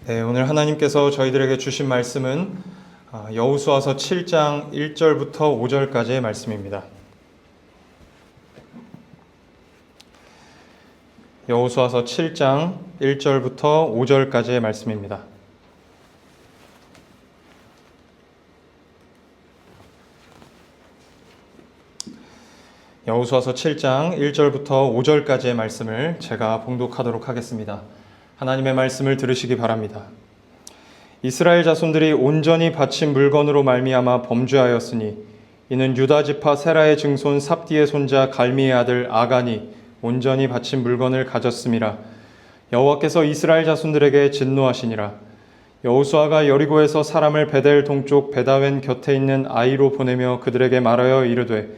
네, 오늘 하나님께서 저희들에게 주신 말씀은 여호수아서 7장 1절부터 5절까지의 말씀입니다. 여호수아서 7장 1절부터 5절까지의 말씀입니다. 여호수아서 7장 1절부터 5절까지의 말씀을 제가 봉독하도록 하겠습니다. 하나님의 말씀을 들으시기 바랍니다. 이스라엘 자손들이 온전히 바친 물건으로 말미암아 범죄하였으니 이는 유다 지파 세라의 증손 삽디의 손자 갈미의 아들 아간이 온전히 바친 물건을 가졌음이라. 여호와께서 이스라엘 자손들에게 진노하시니라. 여호수아가 여리고에서 사람을 베델 동쪽 베다웬 곁에 있는 아이로 보내며 그들에게 말하여 이르되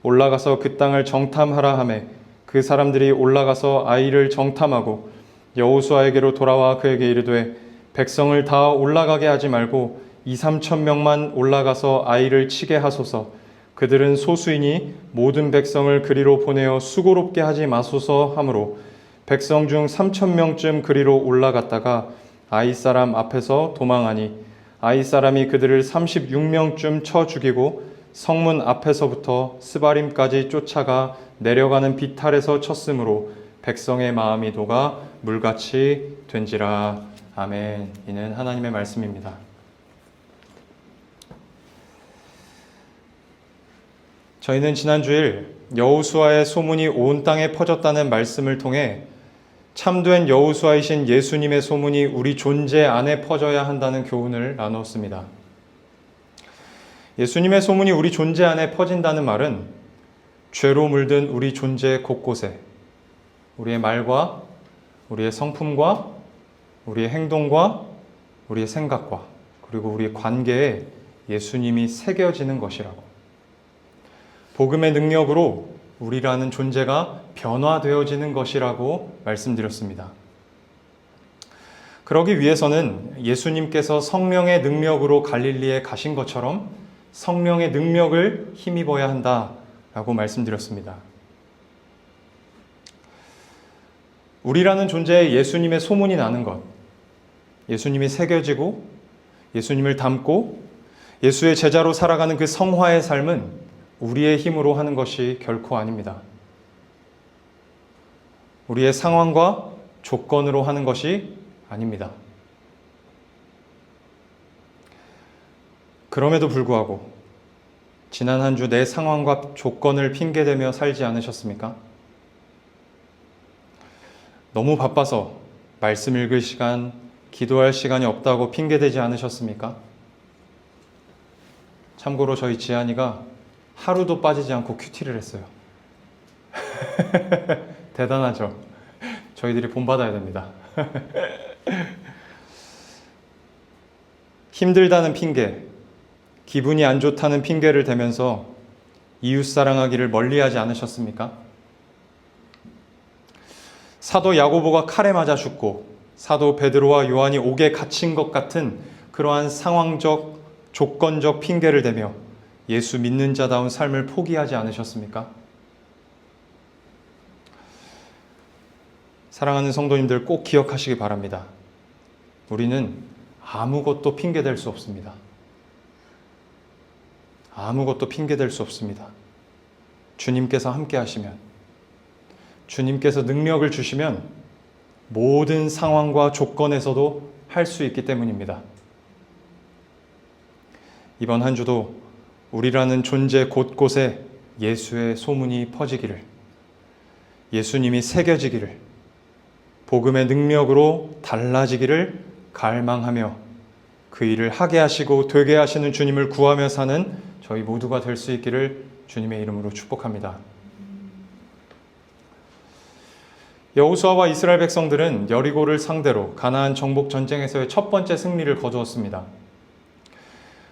올라가서 그 땅을 정탐하라 하매 그 사람들이 올라가서 아이를 정탐하고 여호수아에게로 돌아와 그에게 이르되 백성을 다 올라가게 하지 말고 2-3천 명만 올라가서 아이를 치게 하소서. 그들은 소수이니 모든 백성을 그리로 보내어 수고롭게 하지 마소서 하므로 백성 중 3천 명쯤 그리로 올라갔다가 아이 사람 앞에서 도망하니 아이 사람이 그들을 36명쯤 쳐 죽이고 성문 앞에서부터 스바림까지 쫓아가 내려가는 비탈에서 쳤으므로 백성의 마음이 녹아 물같이 된지라. 아멘. 이는 하나님의 말씀입니다. 저희는 지난 주일 여호수아의 소문이 온 땅에 퍼졌다는 말씀을 통해 참된 여호수아이신 예수님의 소문이 우리 존재 안에 퍼져야 한다는 교훈을 나누었습니다. 예수님의 소문이 우리 존재 안에 퍼진다는 말은 죄로 물든 우리 존재 곳곳에 우리의 말과 우리의 성품과 우리의 행동과 우리의 생각과 그리고 우리의 관계에 예수님이 새겨지는 것이라고, 복음의 능력으로 우리라는 존재가 변화되어지는 것이라고 말씀드렸습니다. 그러기 위해서는 예수님께서 성령의 능력으로 갈릴리에 가신 것처럼 성령의 능력을 힘입어야 한다라고 말씀드렸습니다. 우리라는 존재에 예수님의 소문이 나는 것, 예수님이 새겨지고 예수님을 닮고 예수의 제자로 살아가는 그 성화의 삶은 우리의 힘으로 하는 것이 결코 아닙니다. 우리의 상황과 조건으로 하는 것이 아닙니다. 그럼에도 불구하고 지난 한 주 내 상황과 조건을 핑계대며 살지 않으셨습니까? 너무 바빠서 말씀 읽을 시간, 기도할 시간이 없다고 핑계대지 않으셨습니까? 참고로 저희 지한이가 하루도 빠지지 않고 큐티를 했어요. 대단하죠? 저희들이 본받아야 됩니다. 힘들다는 핑계, 기분이 안 좋다는 핑계를 대면서 이웃 사랑하기를 멀리하지 않으셨습니까? 사도 야고보가 칼에 맞아 죽고 사도 베드로와 요한이 옥에 갇힌 것 같은 그러한 상황적, 조건적 핑계를 대며 예수 믿는 자다운 삶을 포기하지 않으셨습니까? 사랑하는 성도님들 꼭 기억하시기 바랍니다. 우리는 아무것도 핑계댈 수 없습니다. 아무것도 핑계댈 수 없습니다. 주님께서 함께 하시면, 주님께서 능력을 주시면 모든 상황과 조건에서도 할 수 있기 때문입니다. 이번 한 주도 우리라는 존재 곳곳에 예수의 소문이 퍼지기를, 예수님이 새겨지기를, 복음의 능력으로 달라지기를 갈망하며 그 일을 하게 하시고 되게 하시는 주님을 구하며 사는 저희 모두가 될 수 있기를 주님의 이름으로 축복합니다. 여호수아와 이스라엘 백성들은 여리고를 상대로 가나안 정복 전쟁에서의 첫 번째 승리를 거두었습니다.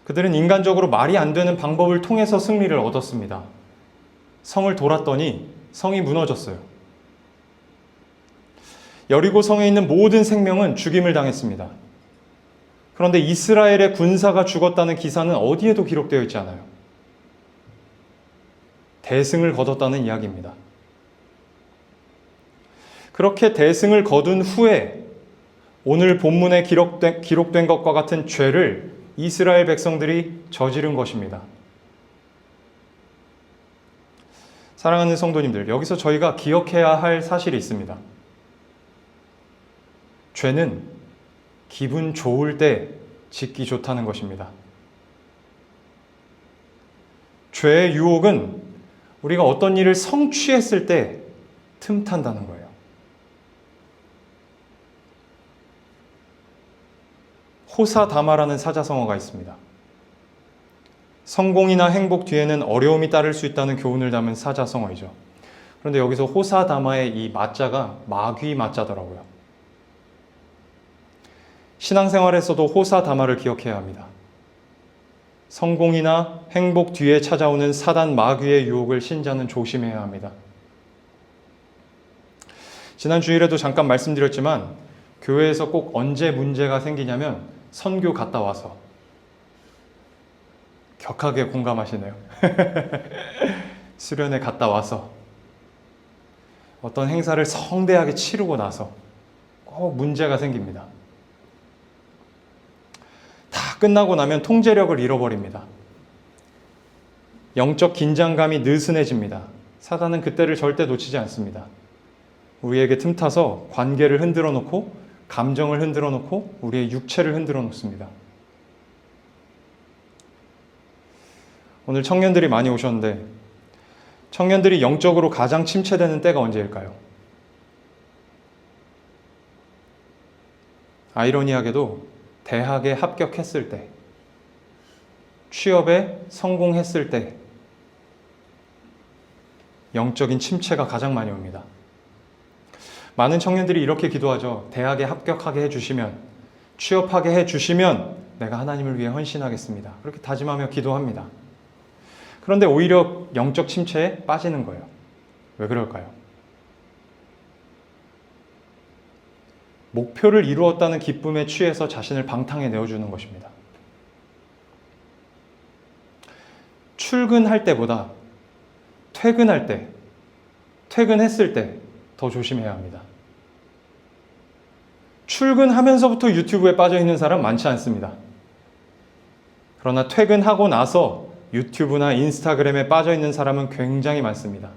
그들은 인간적으로 말이 안 되는 방법을 통해서 승리를 얻었습니다. 성을 돌았더니 성이 무너졌어요. 여리고 성에 있는 모든 생명은 죽임을 당했습니다. 그런데 이스라엘의 군사가 죽었다는 기사는 어디에도 기록되어 있지 않아요. 대승을 거뒀다는 이야기입니다. 그렇게 대승을 거둔 후에 오늘 본문에 기록된 것과 같은 죄를 이스라엘 백성들이 저지른 것입니다. 사랑하는 성도님들, 여기서 저희가 기억해야 할 사실이 있습니다. 죄는 기분 좋을 때 짓기 좋다는 것입니다. 죄의 유혹은 우리가 어떤 일을 성취했을 때 틈탄다는 거예요. 호사다마라는 사자성어가 있습니다. 성공이나 행복 뒤에는 어려움이 따를 수 있다는 교훈을 담은 사자성어이죠. 그런데 여기서 호사다마의 이 마자가 마귀 마자더라고요. 신앙생활에서도 호사다마를 기억해야 합니다. 성공이나 행복 뒤에 찾아오는 사단 마귀의 유혹을 신자는 조심해야 합니다. 지난 주일에도 잠깐 말씀드렸지만 교회에서 꼭 언제 문제가 생기냐면 선교 갔다 와서. 격하게 공감하시네요. 수련회 갔다 와서 어떤 행사를 성대하게 치르고 나서 꼭 문제가 생깁니다. 다 끝나고 나면 통제력을 잃어버립니다. 영적 긴장감이 느슨해집니다. 사단은 그때를 절대 놓치지 않습니다. 우리에게 틈타서 관계를 흔들어 놓고 감정을 흔들어 놓고 우리의 육체를 흔들어 놓습니다. 오늘 청년들이 많이 오셨는데 청년들이 영적으로 가장 침체되는 때가 언제일까요? 아이러니하게도 대학에 합격했을 때, 취업에 성공했을 때 영적인 침체가 가장 많이 옵니다. 많은 청년들이 이렇게 기도하죠. 대학에 합격하게 해주시면, 취업하게 해주시면 내가 하나님을 위해 헌신하겠습니다. 그렇게 다짐하며 기도합니다. 그런데 오히려 영적 침체에 빠지는 거예요. 왜 그럴까요? 목표를 이루었다는 기쁨에 취해서 자신을 방탕에 내어주는 것입니다. 출근할 때보다 퇴근할 때, 퇴근했을 때 더 조심해야 합니다. 출근하면서부터 유튜브에 빠져 있는 사람 많지 않습니다. 그러나 퇴근하고 나서 유튜브나 인스타그램에 빠져 있는 사람은 굉장히 많습니다.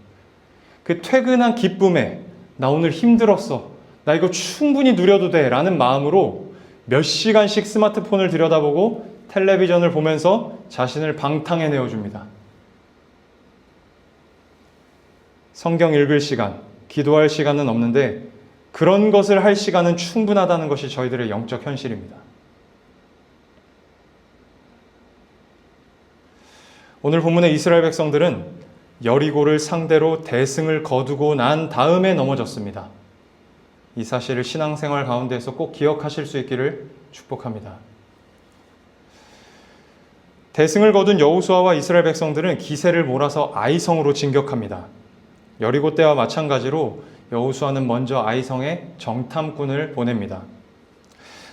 그 퇴근한 기쁨에 나 오늘 힘들었어. 나 이거 충분히 누려도 돼 라는 마음으로 몇 시간씩 스마트폰을 들여다보고 텔레비전을 보면서 자신을 방탕에 내어줍니다. 성경 읽을 시간, 기도할 시간은 없는데 그런 것을 할 시간은 충분하다는 것이 저희들의 영적 현실입니다. 오늘 본문의 이스라엘 백성들은 여리고를 상대로 대승을 거두고 난 다음에 넘어졌습니다. 이 사실을 신앙생활 가운데에서 꼭 기억하실 수 있기를 축복합니다. 대승을 거둔 여호수아와 이스라엘 백성들은 기세를 몰아서 아이성으로 진격합니다. 여리고 때와 마찬가지로 여호수아는 먼저 아이성에 정탐꾼을 보냅니다.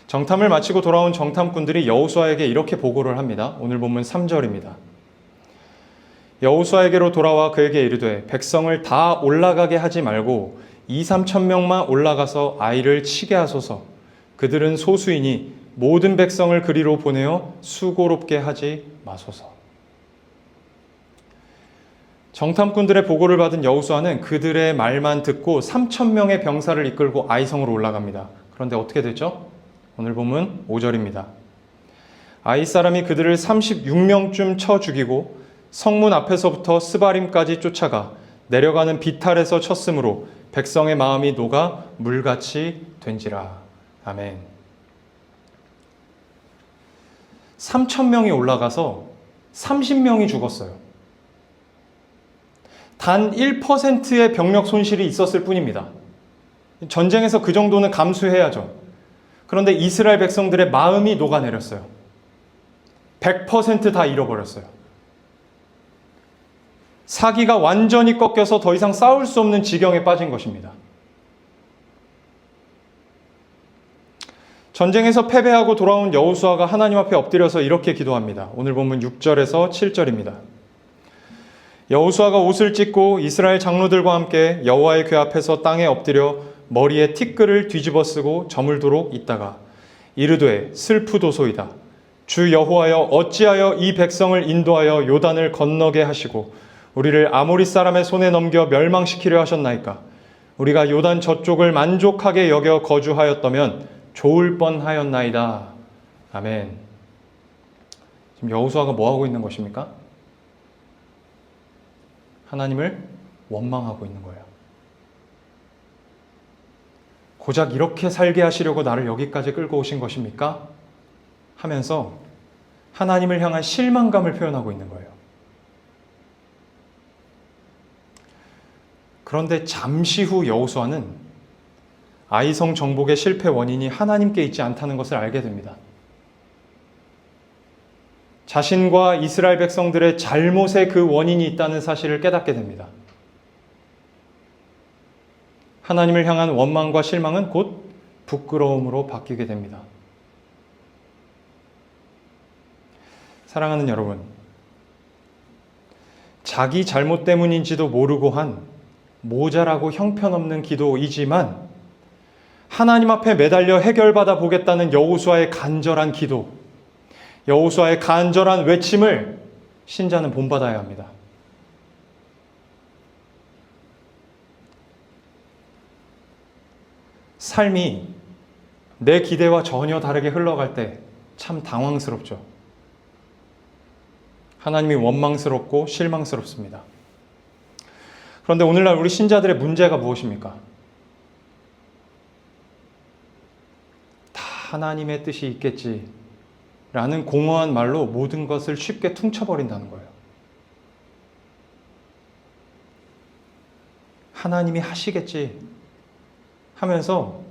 정탐을 마치고 돌아온 정탐꾼들이 여호수아에게 이렇게 보고를 합니다. 오늘 본문 3절입니다. 여호수아에게로 돌아와 그에게 이르되 백성을 다 올라가게 하지 말고 2-3천 명만 올라가서 아이를 치게 하소서. 그들은 소수이니 모든 백성을 그리로 보내어 수고롭게 하지 마소서. 정탐꾼들의 보고를 받은 여호수아는 그들의 말만 듣고 3천 명의 병사를 이끌고 아이성으로 올라갑니다. 그런데 어떻게 됐죠? 오늘 본문 5절입니다. 아이 사람이 그들을 36명쯤 쳐 죽이고 성문 앞에서부터 스바림까지 쫓아가 내려가는 비탈에서 쳤으므로 백성의 마음이 녹아 물같이 된지라. 아멘. 3천 명이 올라가서 30명이 죽었어요. 단 1%의 병력 손실이 있었을 뿐입니다. 전쟁에서 그 정도는 감수해야죠. 그런데 이스라엘 백성들의 마음이 녹아내렸어요. 100% 다 잃어버렸어요. 사기가 완전히 꺾여서 더 이상 싸울 수 없는 지경에 빠진 것입니다. 전쟁에서 패배하고 돌아온 여호수아가 하나님 앞에 엎드려서 이렇게 기도합니다. 오늘 본문 6절에서 7절입니다. 여호수아가 옷을 찢고 이스라엘 장로들과 함께 여호와의 궤 앞에서 땅에 엎드려 머리에 티끌을 뒤집어 쓰고 저물도록 있다가 이르되 슬프도소이다. 주 여호와여 어찌하여 이 백성을 인도하여 요단을 건너게 하시고 우리를 아모리 사람의 손에 넘겨 멸망시키려 하셨나이까. 우리가 요단 저쪽을 만족하게 여겨 거주하였다면 좋을 뻔하였나이다. 아멘. 지금 여호수아가 뭐 하고 있는 것입니까? 하나님을 원망하고 있는 거예요. 고작 이렇게 살게 하시려고 나를 여기까지 끌고 오신 것입니까? 하면서 하나님을 향한 실망감을 표현하고 있는 거예요. 그런데 잠시 후 여호수아는 아이성 정복의 실패 원인이 하나님께 있지 않다는 것을 알게 됩니다. 자신과 이스라엘 백성들의 잘못에 그 원인이 있다는 사실을 깨닫게 됩니다. 하나님을 향한 원망과 실망은 곧 부끄러움으로 바뀌게 됩니다. 사랑하는 여러분, 자기 잘못 때문인지도 모르고 한 모자라고 형편없는 기도이지만 하나님 앞에 매달려 해결받아 보겠다는 여호수아의 간절한 기도, 여호수아의 간절한 외침을 신자는 본받아야 합니다. 삶이 내 기대와 전혀 다르게 흘러갈 때 참 당황스럽죠. 하나님이 원망스럽고 실망스럽습니다. 그런데 오늘날 우리 신자들의 문제가 무엇입니까? 다 하나님의 뜻이 있겠지라는 공허한 말로 모든 것을 쉽게 퉁쳐버린다는 거예요. 하나님이 하시겠지 하면서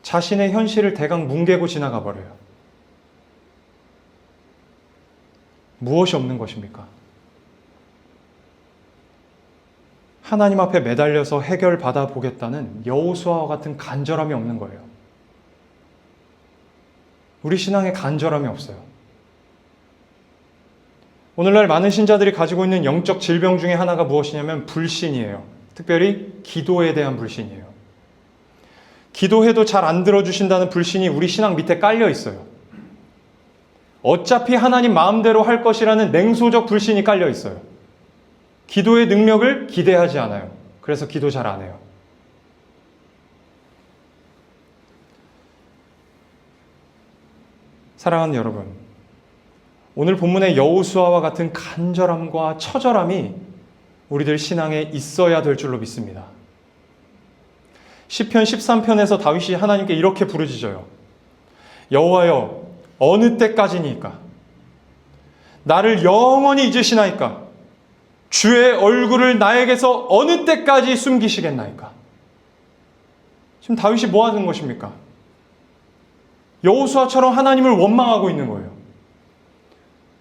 자신의 현실을 대강 뭉개고 지나가 버려요. 무엇이 없는 것입니까? 하나님 앞에 매달려서 해결받아 보겠다는 여호수아와 같은 간절함이 없는 거예요. 우리 신앙에 간절함이 없어요. 오늘날 많은 신자들이 가지고 있는 영적 질병 중에 하나가 무엇이냐면 불신이에요. 특별히 기도에 대한 불신이에요. 기도해도 잘 안 들어주신다는 불신이 우리 신앙 밑에 깔려 있어요. 어차피 하나님 마음대로 할 것이라는 냉소적 불신이 깔려 있어요. 기도의 능력을 기대하지 않아요. 그래서 기도 잘 안 해요. 사랑하는 여러분, 오늘 본문의 여호수아와 같은 간절함과 처절함이 우리들 신앙에 있어야 될 줄로 믿습니다. 시편 13편에서 다윗이 하나님께 이렇게 부르짖어요. 여호와여 어느 때까지니까? 나를 영원히 잊으시나이까? 주의 얼굴을 나에게서 어느 때까지 숨기시겠나이까? 지금 다윗이 뭐 하는 것입니까? 여호수아처럼 하나님을 원망하고 있는 거예요.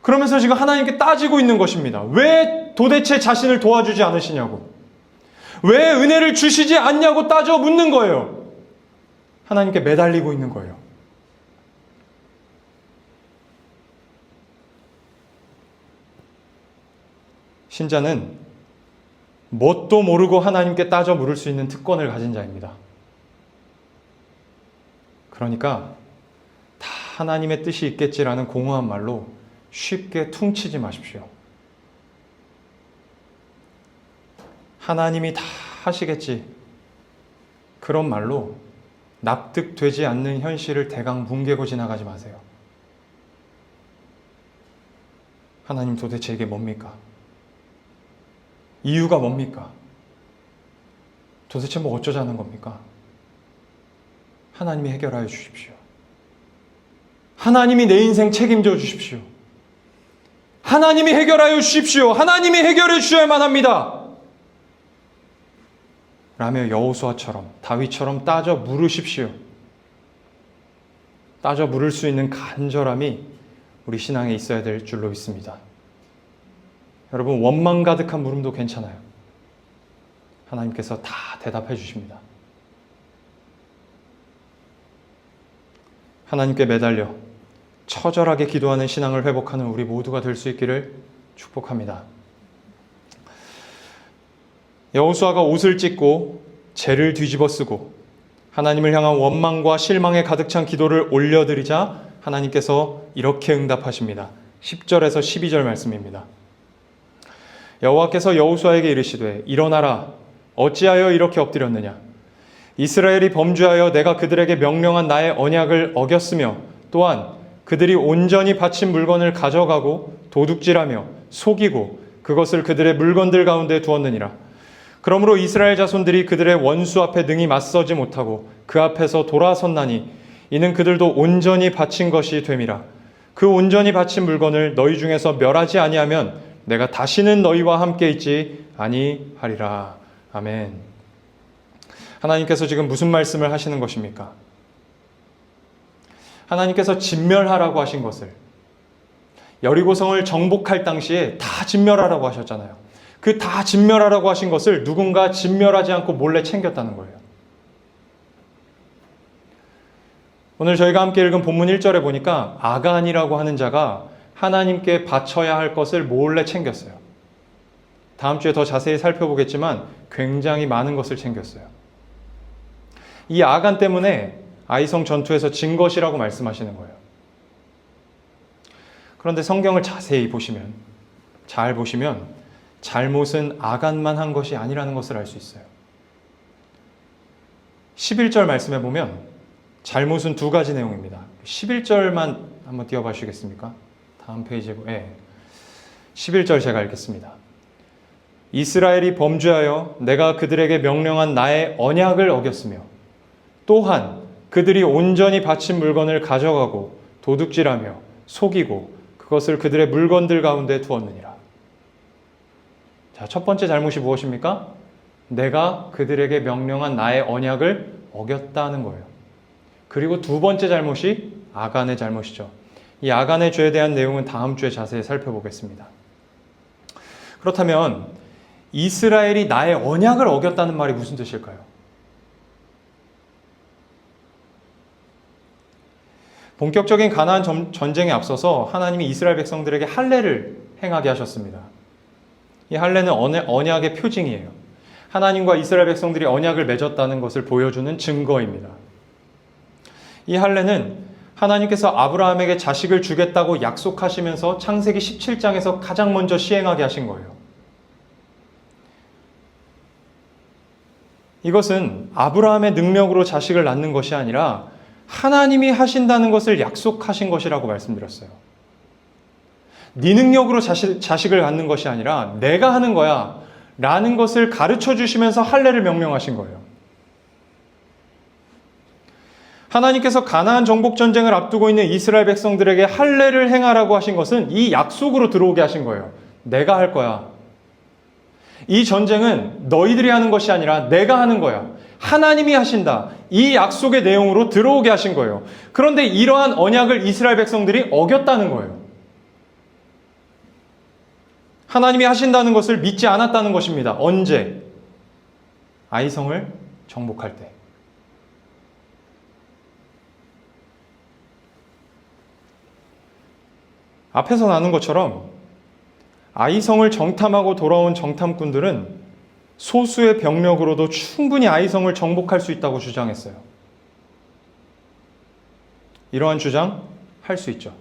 그러면서 지금 하나님께 따지고 있는 것입니다. 왜 도대체 자신을 도와주지 않으시냐고, 왜 은혜를 주시지 않냐고 따져 묻는 거예요. 하나님께 매달리고 있는 거예요. 신자는 뭣도 모르고 하나님께 따져 물을 수 있는 특권을 가진 자입니다. 그러니까 다 하나님의 뜻이 있겠지라는 공허한 말로 쉽게 퉁치지 마십시오. 하나님이 다 하시겠지, 그런 말로 납득되지 않는 현실을 대강 뭉개고 지나가지 마세요. 하나님 도대체 이게 뭡니까? 이유가 뭡니까? 도대체 뭐 어쩌자는 겁니까? 하나님이 해결하여 주십시오. 하나님이 내 인생 책임져 주십시오. 하나님이 해결하여 주십시오. 하나님이 해결해 주셔야만 합니다. 라며 여호수아처럼, 다윗처럼 따져 물으십시오. 따져 물을 수 있는 간절함이 우리 신앙에 있어야 될 줄로 믿습니다. 여러분, 원망 가득한 물음도 괜찮아요. 하나님께서 다 대답해 주십니다. 하나님께 매달려 처절하게 기도하는 신앙을 회복하는 우리 모두가 될 수 있기를 축복합니다. 여호수아가 옷을 찢고 재를 뒤집어 쓰고 하나님을 향한 원망과 실망에 가득 찬 기도를 올려드리자 하나님께서 이렇게 응답하십니다. 10절에서 12절 말씀입니다. 여호와께서 여호수아에게 이르시되 일어나라. 어찌하여 이렇게 엎드렸느냐. 이스라엘이 범죄하여 내가 그들에게 명령한 나의 언약을 어겼으며 또한 그들이 온전히 바친 물건을 가져가고 도둑질하며 속이고 그것을 그들의 물건들 가운데 두었느니라. 그러므로 이스라엘 자손들이 그들의 원수 앞에 능히 맞서지 못하고 그 앞에서 돌아섰나니 이는 그들도 온전히 바친 것이 됨이라. 그 온전히 바친 물건을 너희 중에서 멸하지 아니하면 내가 다시는 너희와 함께 있지 아니하리라. 아멘. 하나님께서 지금 무슨 말씀을 하시는 것입니까? 하나님께서 진멸하라고 하신 것을, 여리고성을 정복할 당시에 다 진멸하라고 하셨잖아요. 그 다 진멸하라고 하신 것을 누군가 진멸하지 않고 몰래 챙겼다는 거예요. 오늘 저희가 함께 읽은 본문 1절에 보니까 아간이라고 하는 자가 하나님께 바쳐야 할 것을 몰래 챙겼어요. 다음 주에 더 자세히 살펴보겠지만 굉장히 많은 것을 챙겼어요. 이 아간 때문에 아이성 전투에서 진 것이라고 말씀하시는 거예요. 그런데 성경을 자세히 보시면, 잘 보시면 잘못은 아간만 한 것이 아니라는 것을 알 수 있어요. 11절 말씀해 보면 잘못은 두 가지 내용입니다. 11절만 한번 띄워봐 주시겠습니까? 다음 페이지에, 11절 제가 읽겠습니다. 이스라엘이 범죄하여 내가 그들에게 명령한 나의 언약을 어겼으며 또한 그들이 온전히 바친 물건을 가져가고 도둑질하며 속이고 그것을 그들의 물건들 가운데 두었느니라. 자, 첫 번째 잘못이 무엇입니까? 내가 그들에게 명령한 나의 언약을 어겼다는 거예요. 그리고 두 번째 잘못이 아간의 잘못이죠. 이 아간의 죄에 대한 내용은 다음 주에 자세히 살펴보겠습니다. 그렇다면 이스라엘이 나의 언약을 어겼다는 말이 무슨 뜻일까요? 본격적인 가나안 전쟁에 앞서서 하나님이 이스라엘 백성들에게 할례를 행하게 하셨습니다. 이 할례는 언약의 표징이에요. 하나님과 이스라엘 백성들이 언약을 맺었다는 것을 보여주는 증거입니다. 이 할례는 하나님께서 아브라함에게 자식을 주겠다고 약속하시면서 창세기 17장에서 가장 먼저 시행하게 하신 거예요. 이것은 아브라함의 능력으로 자식을 낳는 것이 아니라 하나님이 하신다는 것을 약속하신 것이라고 말씀드렸어요. 네 능력으로 자식을 갖는 것이 아니라 내가 하는 거야 라는 것을 가르쳐 주시면서 할례를 명령하신 거예요. 하나님께서 가나안 정복 전쟁을 앞두고 있는 이스라엘 백성들에게 할례를 행하라고 하신 것은 이 약속으로 들어오게 하신 거예요. 내가 할 거야. 이 전쟁은 너희들이 하는 것이 아니라 내가 하는 거야. 하나님이 하신다. 이 약속의 내용으로 들어오게 하신 거예요. 그런데 이러한 언약을 이스라엘 백성들이 어겼다는 거예요. 하나님이 하신다는 것을 믿지 않았다는 것입니다. 언제? 아이성을 정복할 때. 앞에서 나눈 것처럼 아이성을 정탐하고 돌아온 정탐꾼들은 소수의 병력으로도 충분히 아이성을 정복할 수 있다고 주장했어요. 이러한 주장 할 수 있죠.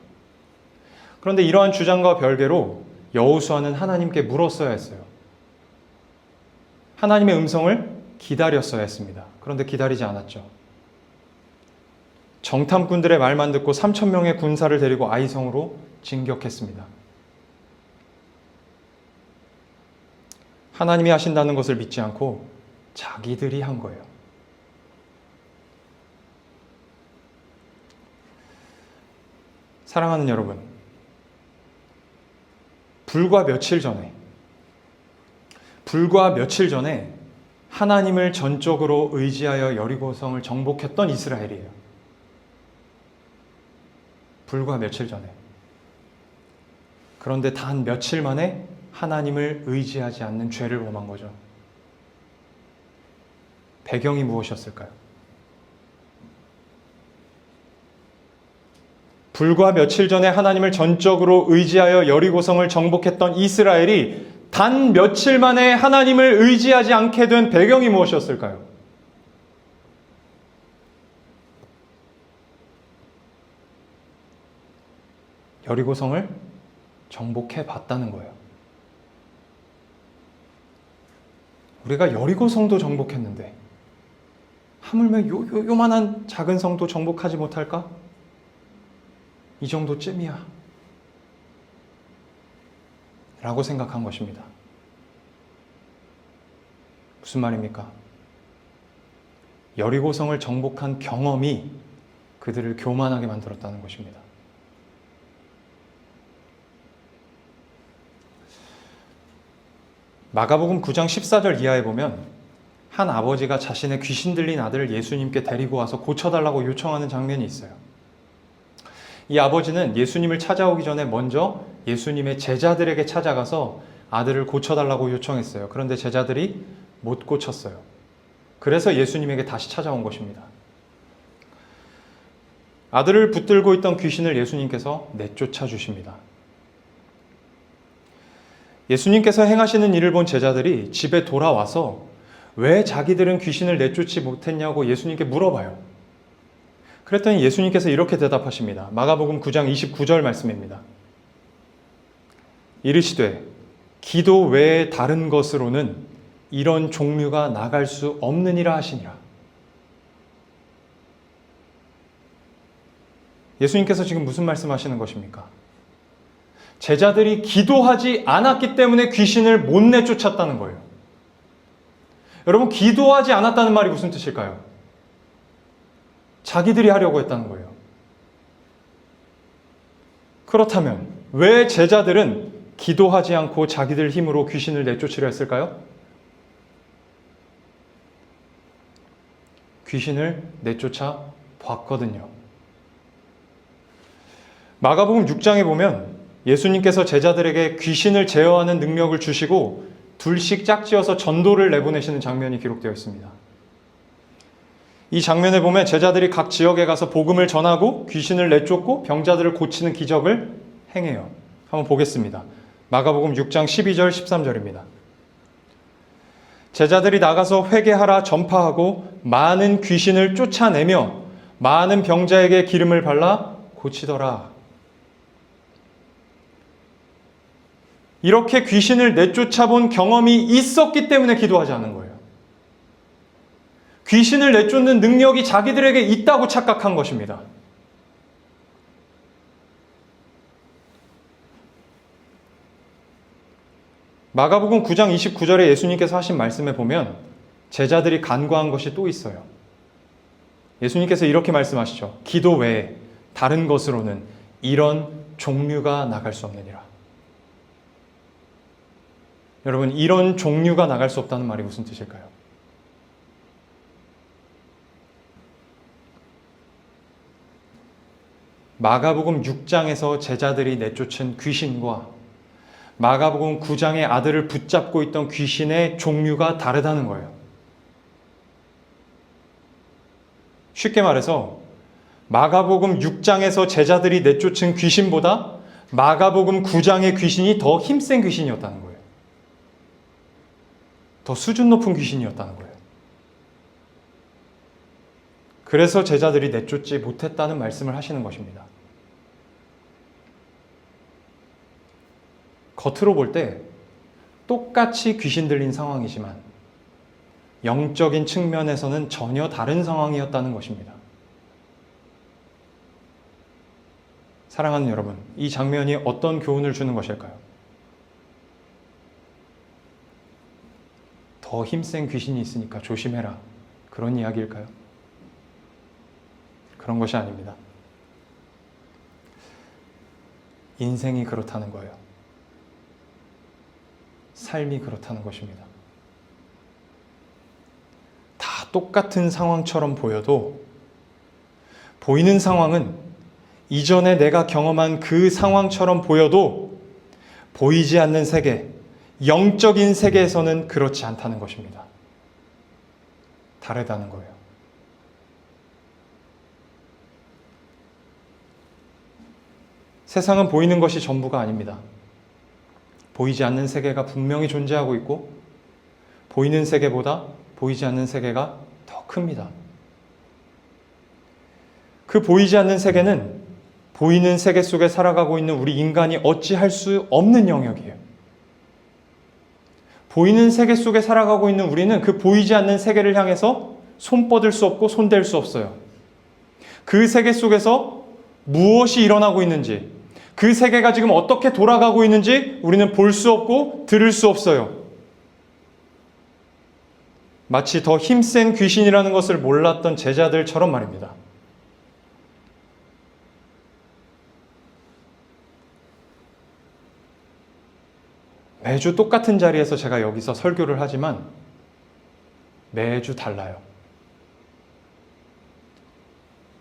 그런데 이러한 주장과 별개로 여호수아는 하나님께 물었어야 했어요. 하나님의 음성을 기다렸어야 했습니다. 그런데 기다리지 않았죠. 정탐꾼들의 말만 듣고 3,000명의 군사를 데리고 아이성으로 진격했습니다. 하나님이 하신다는 것을 믿지 않고 자기들이 한 거예요. 사랑하는 여러분, 불과 며칠 전에 하나님을 전적으로 의지하여 여리고성을 정복했던 이스라엘이에요. 불과 며칠 전에. 그런데 단 며칠 만에 하나님을 의지하지 않는 죄를 범한 거죠. 배경이 무엇이었을까요? 불과 며칠 전에 하나님을 전적으로 의지하여 여리고성을 정복했던 이스라엘이 단 며칠 만에 하나님을 의지하지 않게 된 배경이 무엇이었을까요? 여리고성을 정복해 봤다는 거예요. 우리가 여리고성도 정복했는데 하물며 요만한 작은 성도 정복하지 못할까? 이 정도쯤이야 라고 생각한 것입니다. 무슨 말입니까? 여리고성을 정복한 경험이 그들을 교만하게 만들었다는 것입니다. 마가복음 9장 14절 이하에 보면 한 아버지가 자신의 귀신 들린 아들을 예수님께 데리고 와서 고쳐달라고 요청하는 장면이 있어요. 이 아버지는 예수님을 찾아오기 전에 먼저 예수님의 제자들에게 찾아가서 아들을 고쳐달라고 요청했어요. 그런데 제자들이 못 고쳤어요. 그래서 예수님에게 다시 찾아온 것입니다. 아들을 붙들고 있던 귀신을 예수님께서 내쫓아 주십니다. 예수님께서 행하시는 일을 본 제자들이 집에 돌아와서 왜 자기들은 귀신을 내쫓지 못했냐고 예수님께 물어봐요. 그랬더니 예수님께서 이렇게 대답하십니다. 마가복음 9장 29절 말씀입니다. 이르시되 기도 외에 다른 것으로는 이런 종류가 나갈 수 없느니라 하시니라. 예수님께서 지금 무슨 말씀하시는 것입니까? 제자들이 기도하지 않았기 때문에 귀신을 못 내쫓았다는 거예요. 여러분, 기도하지 않았다는 말이 무슨 뜻일까요? 자기들이 하려고 했다는 거예요. 그렇다면 왜 제자들은 기도하지 않고 자기들 힘으로 귀신을 내쫓으려 했을까요? 귀신을 내쫓아 봤거든요. 마가복음 6장에 보면 예수님께서 제자들에게 귀신을 제어하는 능력을 주시고 둘씩 짝지어서 전도를 내보내시는 장면이 기록되어 있습니다. 이 장면에 보면 제자들이 각 지역에 가서 복음을 전하고 귀신을 내쫓고 병자들을 고치는 기적을 행해요. 한번 보겠습니다. 마가복음 6장 12절 13절입니다. 제자들이 나가서 회개하라 전파하고 많은 귀신을 쫓아내며 많은 병자에게 기름을 발라 고치더라. 이렇게 귀신을 내쫓아본 경험이 있었기 때문에 기도하지 않은 거예요. 귀신을 내쫓는 능력이 자기들에게 있다고 착각한 것입니다. 마가복음 9장 29절에 예수님께서 하신 말씀에 보면 제자들이 간과한 것이 또 있어요. 예수님께서 이렇게 말씀하시죠. 기도 외에 다른 것으로는 이런 종류가 나갈 수 없느니라. 여러분, 이런 종류가 나갈 수 없다는 말이 무슨 뜻일까요? 마가복음 6장에서 제자들이 내쫓은 귀신과 마가복음 9장의 아들을 붙잡고 있던 귀신의 종류가 다르다는 거예요. 쉽게 말해서 마가복음 6장에서 제자들이 내쫓은 귀신보다 마가복음 9장의 귀신이 더 힘센 귀신이었다는 거예요. 더 수준 높은 귀신이었다는 거예요. 그래서 제자들이 내쫓지 못했다는 말씀을 하시는 것입니다. 겉으로 볼 때 똑같이 귀신 들린 상황이지만 영적인 측면에서는 전혀 다른 상황이었다는 것입니다. 사랑하는 여러분, 이 장면이 어떤 교훈을 주는 것일까요? 더 힘센 귀신이 있으니까 조심해라. 그런 이야기일까요? 그런 것이 아닙니다. 인생이 그렇다는 거예요. 삶이 그렇다는 것입니다. 다 똑같은 상황처럼 보여도 보이는 상황은 이전에 내가 경험한 그 상황처럼 보여도 보이지 않는 세계, 영적인 세계에서는 그렇지 않다는 것입니다. 다르다는 거예요. 세상은 보이는 것이 전부가 아닙니다. 보이지 않는 세계가 분명히 존재하고 있고 보이는 세계보다 보이지 않는 세계가 더 큽니다. 그 보이지 않는 세계는 보이는 세계 속에 살아가고 있는 우리 인간이 어찌할 수 없는 영역이에요. 보이는 세계 속에 살아가고 있는 우리는 그 보이지 않는 세계를 향해서 손 뻗을 수 없고 손댈 수 없어요. 그 세계 속에서 무엇이 일어나고 있는지, 그 세계가 지금 어떻게 돌아가고 있는지 우리는 볼 수 없고 들을 수 없어요. 마치 더 힘센 귀신이라는 것을 몰랐던 제자들처럼 말입니다. 매주 똑같은 자리에서 제가 여기서 설교를 하지만 매주 달라요.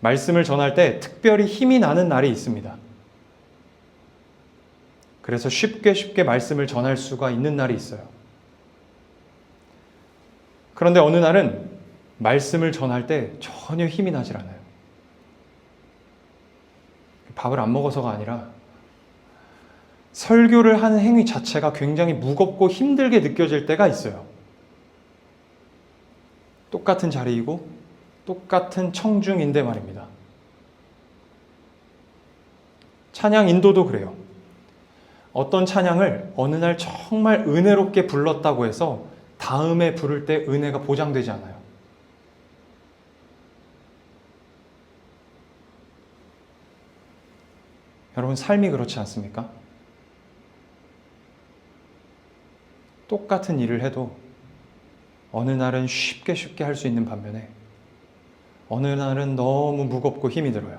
말씀을 전할 때 특별히 힘이 나는 날이 있습니다. 그래서 쉽게 말씀을 전할 수가 있는 날이 있어요. 그런데 어느 날은 말씀을 전할 때 전혀 힘이 나질 않아요. 밥을 안 먹어서가 아니라 설교를 하는 행위 자체가 굉장히 무겁고 힘들게 느껴질 때가 있어요. 똑같은 자리이고 똑같은 청중인데 말입니다. 찬양 인도도 그래요. 어떤 찬양을 어느 날 정말 은혜롭게 불렀다고 해서 다음에 부를 때 은혜가 보장되지 않아요. 여러분, 삶이 그렇지 않습니까? 똑같은 일을 해도 어느 날은 쉽게 할 수 있는 반면에 어느 날은 너무 무겁고 힘이 들어요.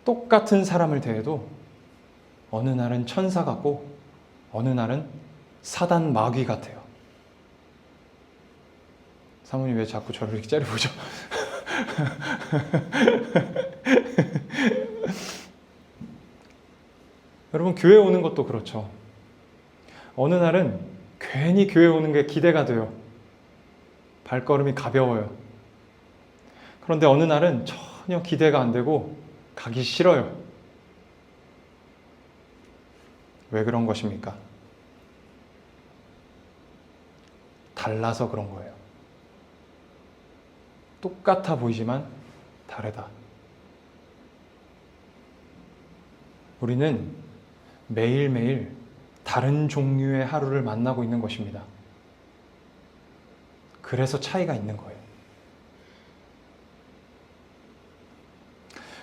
똑같은 사람을 대해도 어느 날은 천사 같고 어느 날은 사단 마귀 같아요. 사모님 왜 자꾸 저를 이렇게 째려보죠? 여러분, 교회 오는 것도 그렇죠. 어느 날은 괜히 교회 오는 게 기대가 돼요. 발걸음이 가벼워요. 그런데 어느 날은 전혀 기대가 안 되고 가기 싫어요. 왜 그런 것입니까? 달라서 그런 거예요. 똑같아 보이지만 다르다. 우리는 매일매일 다른 종류의 하루를 만나고 있는 것입니다. 그래서 차이가 있는 거예요.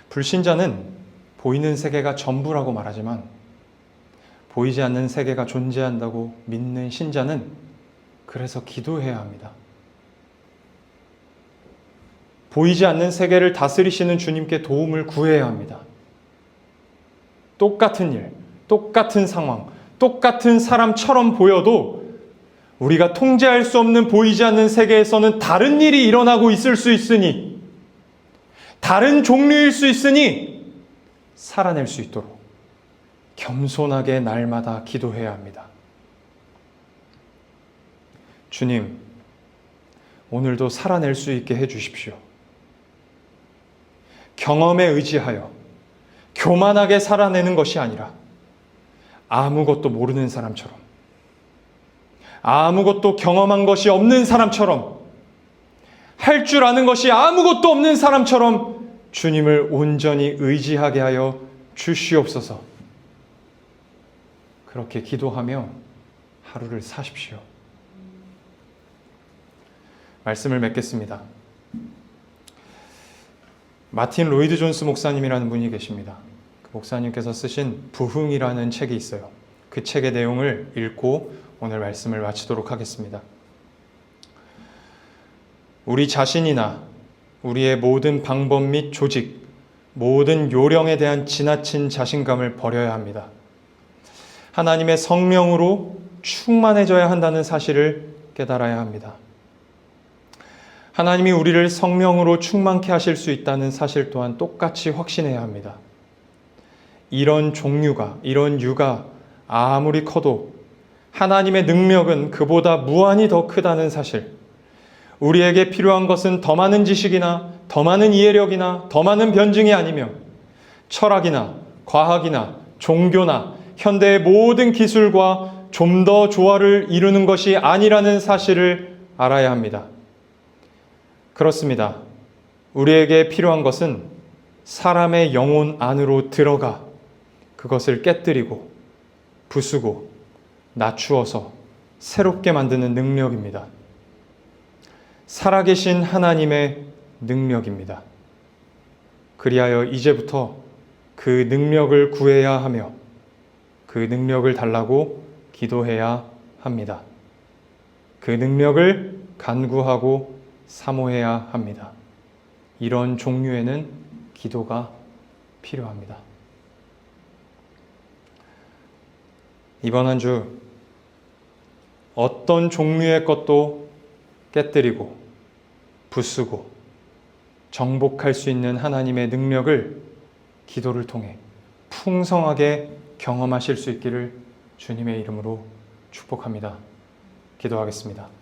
불신자는 보이는 세계가 전부라고 말하지만 보이지 않는 세계가 존재한다고 믿는 신자는 그래서 기도해야 합니다. 보이지 않는 세계를 다스리시는 주님께 도움을 구해야 합니다. 똑같은 일, 똑같은 상황, 똑같은 사람처럼 보여도 우리가 통제할 수 없는 보이지 않는 세계에서는 다른 일이 일어나고 있을 수 있으니, 다른 종류일 수 있으니 살아낼 수 있도록 겸손하게 날마다 기도해야 합니다. 주님, 오늘도 살아낼 수 있게 해주십시오. 경험에 의지하여 교만하게 살아내는 것이 아니라 아무것도 모르는 사람처럼, 아무것도 경험한 것이 없는 사람처럼, 할 줄 아는 것이 아무것도 없는 사람처럼 주님을 온전히 의지하게 하여 주시옵소서. 그렇게 기도하며 하루를 사십시오. 말씀을 맺겠습니다. 마틴 로이드 존스 목사님이라는 분이 계십니다. 그 목사님께서 쓰신 부흥이라는 책이 있어요. 그 책의 내용을 읽고 오늘 말씀을 마치도록 하겠습니다. 우리 자신이나 우리의 모든 방법 및 조직, 모든 요령에 대한 지나친 자신감을 버려야 합니다. 하나님의 성령으로 충만해져야 한다는 사실을 깨달아야 합니다. 하나님이 우리를 성령으로 충만케 하실 수 있다는 사실 또한 똑같이 확신해야 합니다. 이런 종류가, 이런 유가 아무리 커도 하나님의 능력은 그보다 무한히 더 크다는 사실, 우리에게 필요한 것은 더 많은 지식이나 더 많은 이해력이나 더 많은 변증이 아니며 철학이나 과학이나 종교나 현대의 모든 기술과 좀 더 조화를 이루는 것이 아니라는 사실을 알아야 합니다. 그렇습니다. 우리에게 필요한 것은 사람의 영혼 안으로 들어가 그것을 깨뜨리고 부수고 낮추어서 새롭게 만드는 능력입니다. 살아계신 하나님의 능력입니다. 그리하여 이제부터 그 능력을 구해야 하며 그 능력을 달라고 기도해야 합니다. 그 능력을 간구하고 사모해야 합니다. 이런 종류에는 기도가 필요합니다. 이번 한 주 어떤 종류의 것도 깨뜨리고 부수고 정복할 수 있는 하나님의 능력을 기도를 통해 풍성하게 경험하실 수 있기를 주님의 이름으로 축복합니다. 기도하겠습니다.